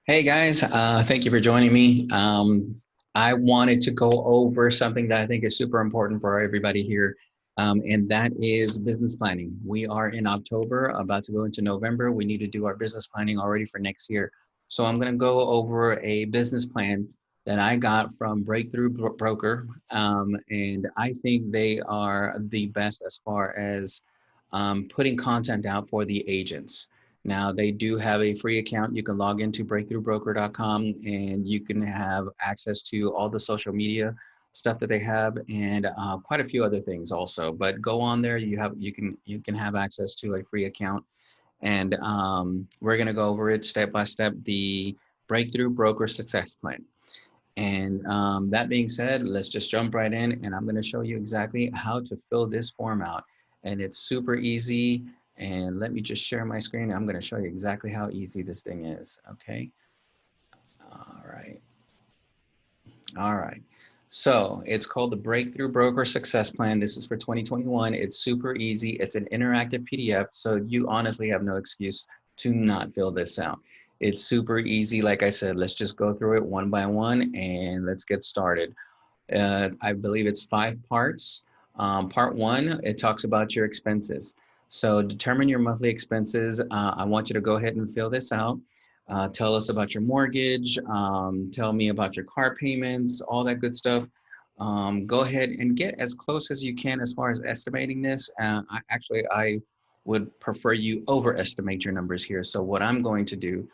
Hey guys, thank you for joining me. I wanted to go over something that I think is super important for everybody here, and that is business planning. We are in October, about to go into November. We need to do our business planning already for next year. So I'm going to go over a business plan that I got from Breakthrough Broker, and I think they are the best as far as putting content out for the agents. Now, they do have a free account. You can log into breakthroughbroker.com and you can have access to all the social media stuff that they have and quite a few other things also. But go on there, you can have access to a free account. And we're going to go over it step by step, the Breakthrough Broker Success Plan. And that being said, let's just jump right in and I'm going to show you exactly how to fill this form out. And it's super easy. And let me just share my screen. I'm going to show you exactly how easy this thing is. Okay. All right. All right. So it's called the Breakthrough Broker Success Plan. This is for 2021. It's super easy. It's an interactive PDF. So you honestly have no excuse to not fill this out. It's super easy. Like I said, let's just go through it one by one and let's get started. I believe it's 5 parts. Part one, it talks about your expenses. So determine your monthly expenses. I want you to go ahead and fill this out. Tell us about your mortgage. Tell me about your car payments, all that good stuff. Go ahead and get as close as you can as far as estimating this. I would prefer you overestimate your numbers here. So what I'm going to do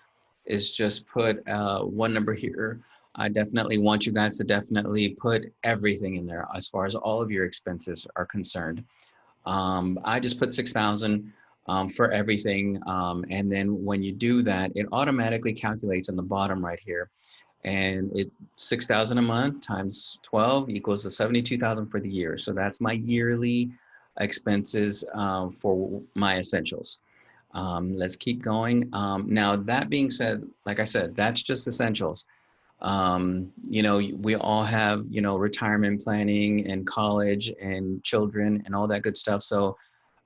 is just put one number here. I definitely want you guys to definitely put everything in there as far as all of your expenses are concerned. I just put 6,000 for everything. And then when you do that, it automatically calculates on the bottom right here. And it's 6,000 a month times 12 equals to 72,000 for the year. So that's my yearly expenses for my essentials. Let's keep going. Now, that being said, like I said, that's just essentials. We all have, retirement planning and college and children and all that good stuff. So,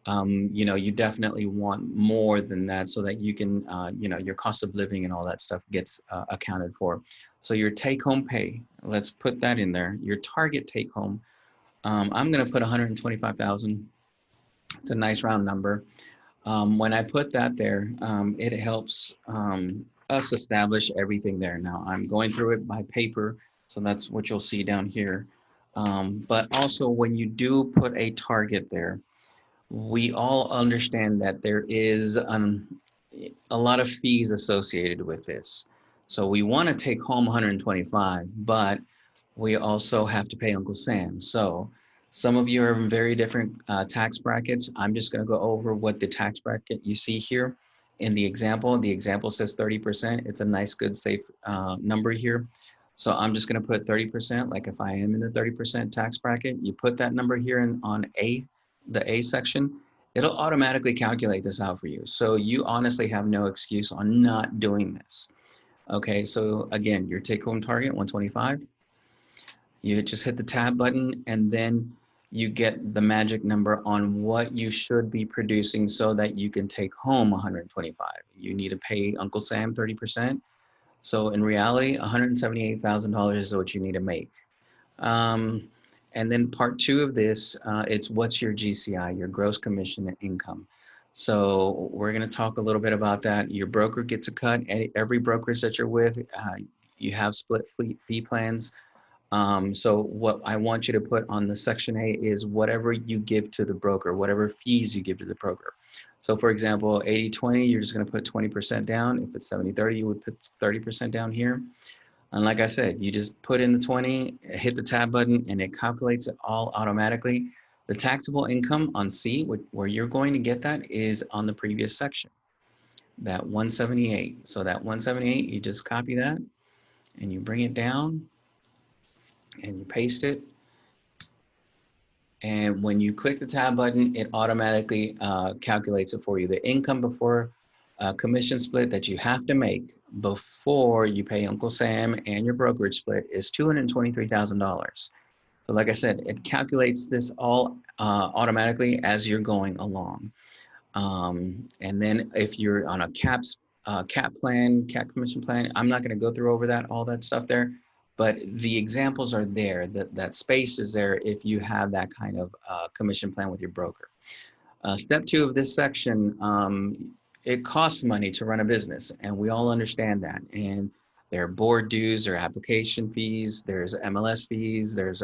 you definitely want more than that so that you can, your cost of living and all that stuff gets accounted for. So your take home pay, let's put that in there. Your target take home, I'm going to put 125,000. It's a nice round number. When I put that there, it helps us establish everything there. Now I'm going through it by paper, so that's what you'll see down here. But also when you do put a target there, we all understand that there is a lot of fees associated with this. So we want to take home 125, but we also have to pay Uncle Sam. So some of you are in very different tax brackets. I'm just going to go over what the tax bracket you see here in the example. The example says 30%. It's a nice, good, safe number here. So I'm just going to put 30%. Like if I am in the 30% tax bracket, you put that number here on the A section, it'll automatically calculate this out for you. So you honestly have no excuse on not doing this. Okay, so again, your take home target, 125. You just hit the tab button and then you get the magic number on what you should be producing so that you can take home 125. You need to pay Uncle Sam 30%. So in reality, $178,000 is what you need to make. Um, and then part two of this, it's what's your GCI, your gross commission income. So we're going to talk a little bit about that. Your broker gets a cut. Every brokerage that you're with, you have split fee plans. So what I want you to put on the section A is whatever you give to the broker, whatever fees you give to the broker. So for example, 80-20, you're just going to put 20% down. If it's 70-30, you would put 30% down here. And like I said, you just put in the 20, hit the tab button, and it calculates it all automatically. The taxable income on C, where you're going to get that, is on the previous section, that 178. So that 178, you just copy that, and you bring it down, and you paste it. And when you click the tab button, it automatically calculates it for you. The income before commission split that you have to make before you pay Uncle Sam and your brokerage split is $223,000. So like I said, it calculates this all automatically as you're going along. And then if you're on a caps CAP plan, CAP commission plan. I'm not going to go through over that, all that stuff there, but the examples are there. That space is there if you have that kind of commission plan with your broker. Step 2 of this section, it costs money to run a business, and we all understand that. And there are board dues, there are application fees, there's MLS fees, there's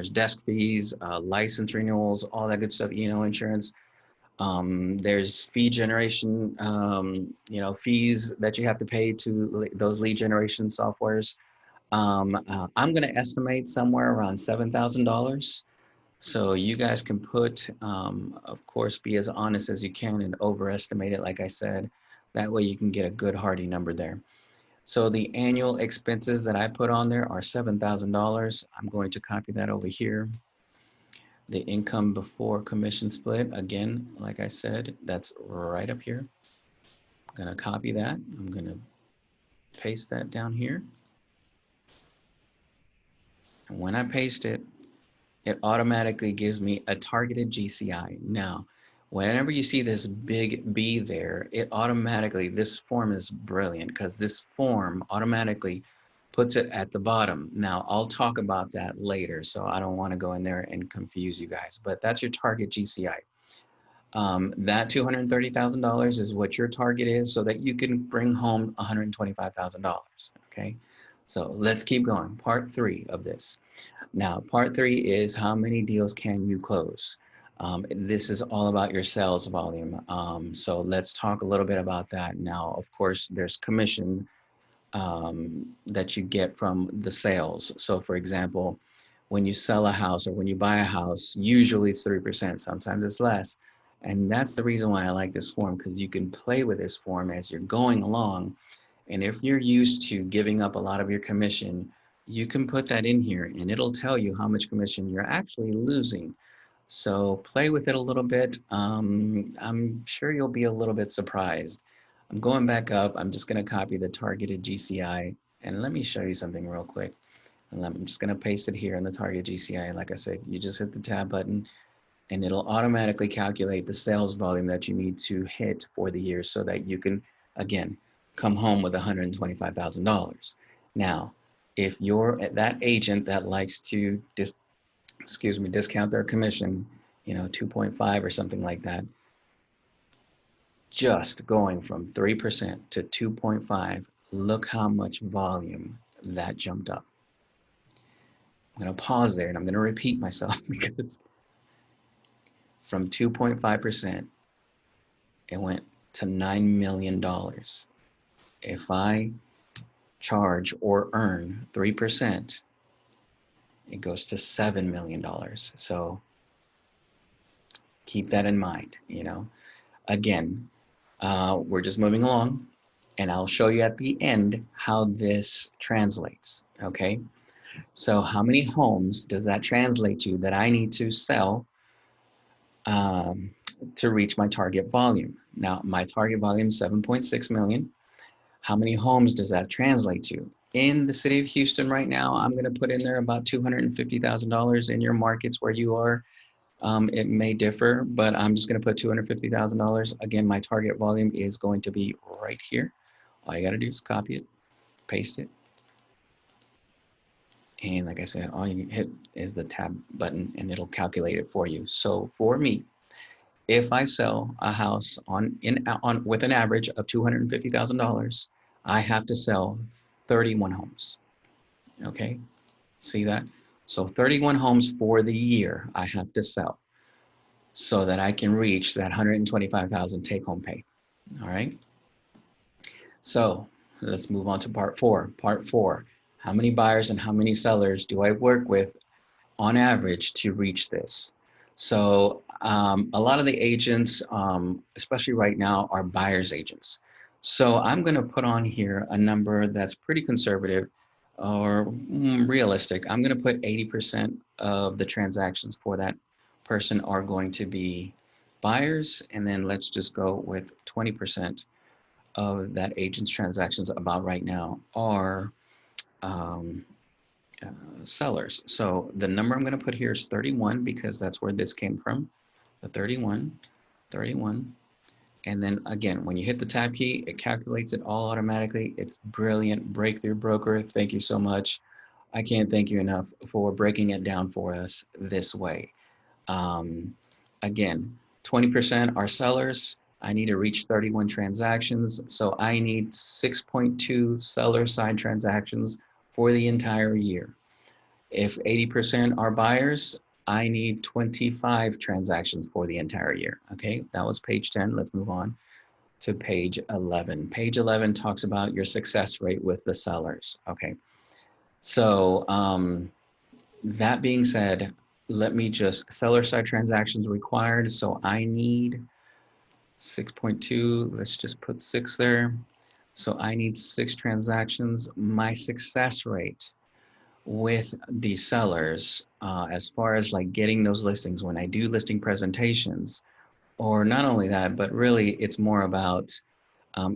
desk fees, license renewals, all that good stuff, insurance. There's fee generation, fees that you have to pay to those lead generation softwares. I'm going to estimate somewhere around $7,000. So you guys can put, of course, be as honest as you can and overestimate it, like I said. That way you can get a good hearty number there. So the annual expenses that I put on there are $7,000. I'm going to copy that over here. The income before commission split, again, like I said, that's right up here. I'm going to copy that. I'm going to paste that down here. And when I paste it, it automatically gives me a targeted GCI. Now, whenever you see this big B there, it automatically, this form is brilliant because this form automatically puts it at the bottom. Now, I'll talk about that later, so I don't want to go in there and confuse you guys, but that's your target GCI. That $230,000 is what your target is so that you can bring home $125,000, okay? So let's keep going. Part 3 of this. Now, part 3 is how many deals can you close? This is all about your sales volume. So let's talk a little bit about that. Now, of course, there's commission that you get from the sales. So for example, when you sell a house or when you buy a house, usually it's 3%, sometimes it's less. And that's the reason why I like this form, because you can play with this form as you're going along. And if you're used to giving up a lot of your commission, you can put that in here and it'll tell you how much commission you're actually losing. So play with it a little bit. I'm sure you'll be a little bit surprised. I'm going back up. I'm just going to copy the targeted GCI. And let me show you something real quick. And I'm just going to paste it here in the target GCI. Like I said, you just hit the tab button and it'll automatically calculate the sales volume that you need to hit for the year so that you can, again, come home with $125,000. Now, if you're that agent that likes to discount their commission, 2.5 or something like that, just going from 3% to 2.5, look how much volume that jumped up. I'm going to pause there and I'm going to repeat myself because from 2.5%, it went to $9 million. If I charge or earn 3%, it goes to $7 million. So keep that in mind, Again, we're just moving along and I'll show you at the end how this translates, okay? So how many homes does that translate to that I need to sell to reach my target volume? Now, my target volume is 7.6 million. How many homes does that translate to? In the city of Houston right now, I'm going to put in there about $250,000. In your markets where you are. It may differ, but I'm just going to put $250,000. Again, my target volume is going to be right here. All you got to do is copy it, paste it. And like I said, all you hit is the tab button and it'll calculate it for you. So for me, if I sell a house with an average of $250,000, I have to sell 31 homes. Okay, see that? So 31 homes for the year I have to sell so that I can reach that 125,000 take-home pay. All right. So let's move on to part 4. Part 4, how many buyers and how many sellers do I work with on average to reach this? So a lot of the agents, especially right now, are buyer's agents. So I'm going to put on here a number that's pretty conservative or realistic. I'm going to put 80% of the transactions for that person are going to be buyers. And then let's just go with 20% of that agent's transactions about right now are sellers. So the number I'm going to put here is 31 because that's where this came from. The 31. And then again, when you hit the tab key, it calculates it all automatically. It's brilliant. Breakthrough Broker, thank you so much. I can't thank you enough for breaking it down for us this way. Um, Again, 20% are sellers. I need to reach 31 transactions. So I need 6.2 seller side transactions for the entire year. If 80% are buyers, I need 25 transactions for the entire year. Okay, that was page 10. Let's move on to page 11. Page 11 talks about your success rate with the sellers. Okay, so that being said, let me just, seller side transactions required. So I need 6.2, let's just put 6 there. So I need 6 transactions. My success rate with the sellers, as far as like getting those listings when I do listing presentations, or not only that, but really it's more about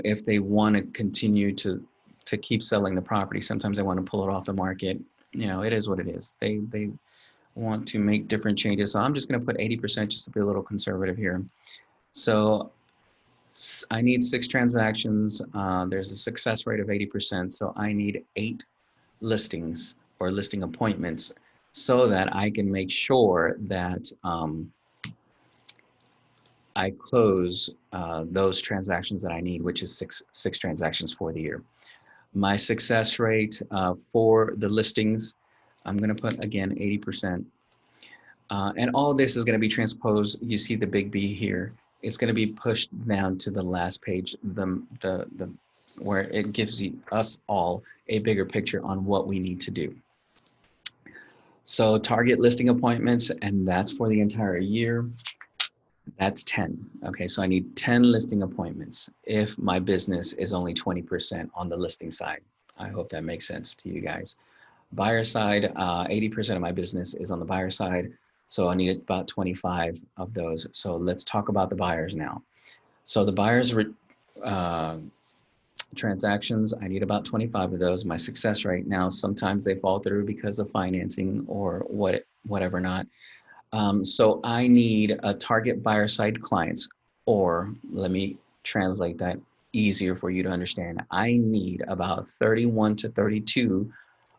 if they want to continue to keep selling the property. Sometimes they want to pull it off the market. You know, it is what it is. They want to make different changes. So I'm just going to put 80% just to be a little conservative here. So I need 6 transactions. There's a success rate of 80%. So I need 8 listings or listing appointments so that I can make sure that I close those transactions that I need, which is six transactions for the year. My success rate for the listings, I'm going to put again 80%. And all this is going to be transposed. You see the big B here. It's going to be pushed down to the last page, where it gives us all a bigger picture on what we need to do. So target listing appointments, and that's for the entire year. That's 10. Okay, so I need 10 listing appointments if my business is only 20% on the listing side. I hope that makes sense to you guys. Buyer side, 80% of my business is on the buyer side. So I need about 25 of those. So let's talk about the buyers now. So the buyers transactions, I need about 25 of those. My success rate now, sometimes they fall through because of financing or whatever not. So I need a target buyer side clients, or let me translate that easier for you to understand. I need about 31 to 32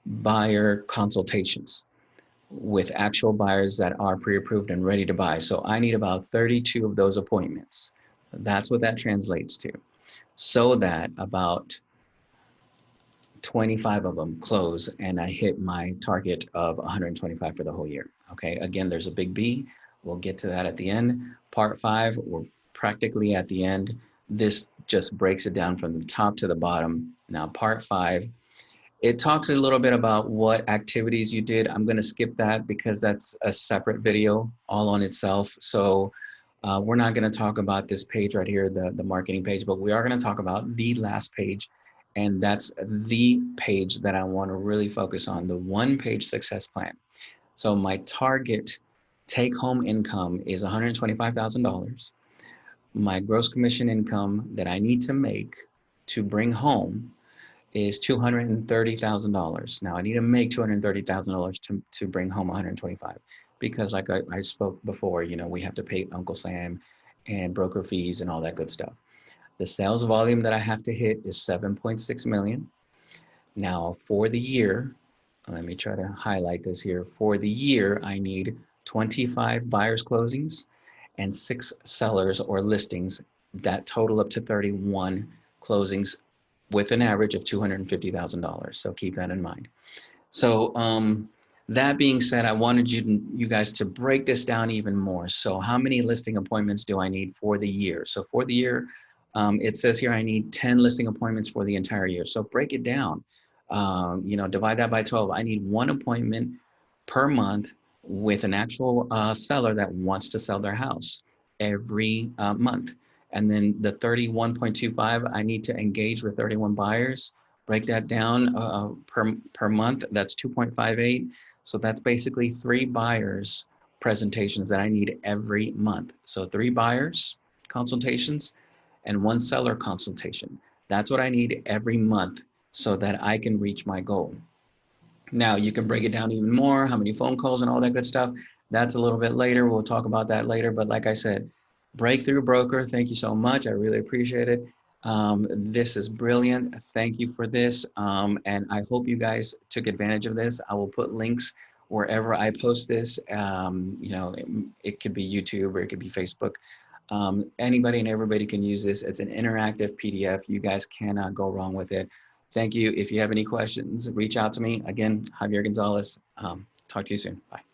buyer consultations with actual buyers that are pre-approved and ready to buy. So I need about 32 of those appointments. That's what that translates to. So that about 25 of them close and I hit my target of 125 for the whole year. Okay, again, there's a big B. We'll get to that at the end. Part 5, we're practically at the end. This just breaks it down from the top to the bottom. Now, part 5, it talks a little bit about what activities you did. I'm going to skip that because that's a separate video all on itself. So we're not going to talk about this page right here, the marketing page, but we are going to talk about the last page. And that's the page that I want to really focus on, the one-page success plan. So my target take-home income is $125,000. My gross commission income that I need to make to bring home is $230,000. Now I need to make $230,000 to bring home 125, because like I spoke before, you know, we have to pay Uncle Sam and broker fees and all that good stuff. The sales volume that I have to hit is 7.6 million. Now for the year, let me try to highlight this here. For the year, I need 25 buyers closings and 6 sellers or listings that total up to 31 closings with an average of $250,000. So keep that in mind. So that being said, I wanted you guys to break this down even more. So how many listing appointments do I need for the year? So for the year, it says here I need 10 listing appointments for the entire year. So break it down. You know, divide that by 12. I need 1 appointment per month with an actual seller that wants to sell their house every month. And then the 31.25, I need to engage with 31 buyers. Break that down per month. That's 2.58. So that's basically 3 buyers presentations that I need every month. So 3 buyers consultations and 1 seller consultation. That's what I need every month so that I can reach my goal. Now you can break it down even more, how many phone calls and all that good stuff. That's a little bit later. We'll talk about that later. But like I said, Breakthrough Broker, thank you so much. I really appreciate it. This is brilliant. Thank you for this. And I hope you guys took advantage of this. I will put links wherever I post this. You know, it could be YouTube or it could be Facebook. Anybody and everybody can use this. It's an interactive PDF. You guys cannot go wrong with it. Thank you. If you have any questions, reach out to me. Again, Javier Gonzalez. Talk to you soon. Bye.